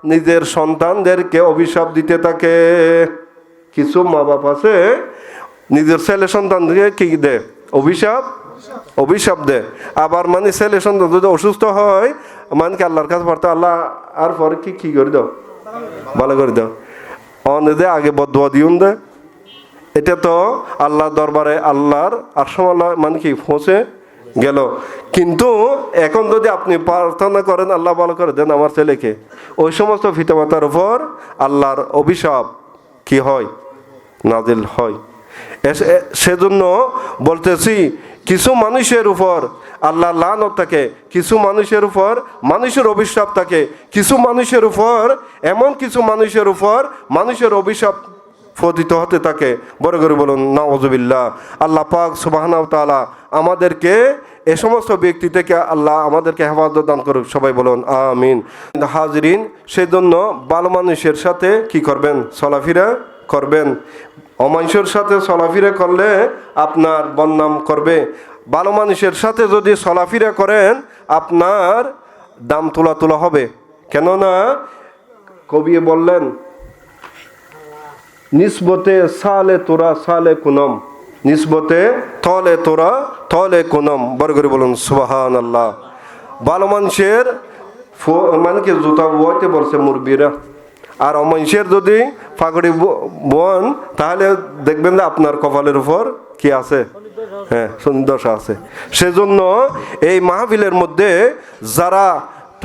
নিজের সন্তানদেরকে অভিশাপ দিতে থাকে। কিছু মা বাপ আছে নিজের ছেলে সন্তানদেরকে কি দেয়? অভিশাপ দেয়। আবার মানে ছেলে সন্তান যদি অসুস্থ হয় মানে কি আল্লাহর কাছে পড়তে, আল্লাহ আর পরে কি করে দাও, ভালো করে দাও, অনেদে আগে বদুয়া দিউন দে। এটা তো আল্লাহ দরবারে আল্লাহর আরশাল্লাহ মানে কি পৌঁছে গেল। কিন্তু এখন যদি আপনি প্রার্থনা করেন আল্লাহ ভালো করে দেন আমার ছেলেকে, ওই সমস্ত পিতামাতার উপর আল্লাহর অভিশাপ কি হয়? নাজিল হয়। সেজন্য বলতেছি কিছু মানুষের উপর আল্লাহ লানত থাকে, কিছু মানুষের উপর মানুষের অভিশাপ থাকে, কিছু মানুষের উপর এমন কিছু মানুষের উপর মানুষের অভিশাপ পতিত হতে থাকে। বড় করে বলুন নাউযুবিল্লাহ। আল্লাহ পাক সুবহানাহু ওয়া তাআলা আমাদেরকে এ সমস্ত ব্যক্তি থেকে আল্লাহ আমাদেরকে হেফাজত দান করুক, সবাই বলুন আমিন। হাজরিন, সেজন্য ভালো মানুষের সাথে কি করবেন? চলাফেরা করবেন। অমানুষের সাথে চলাফেরা করলে আপনার বদনাম করবে। ভালো মানুষের সাথে যদি চলাফেরা করেন আপনার দাম তোলা হবে। কেননা কবি বললেন নিসবতে সালে তোরা সালে কুনম, নিসবতে তলে তোরা তলে কুনম। বড় করে বলুন সুবহানাল্লাহ। ভালো মানুষের মানে কি জুতা বইতে বলছে মুরব্বীরা, আর অমানুষের যদি পাগড়ি বোন তাহলে দেখবেন যে আপনার কপালের উপর কি আছে? হ্যাঁ, সুন্দর আছে। সেজন্য এই মাহফিলের মধ্যে যারা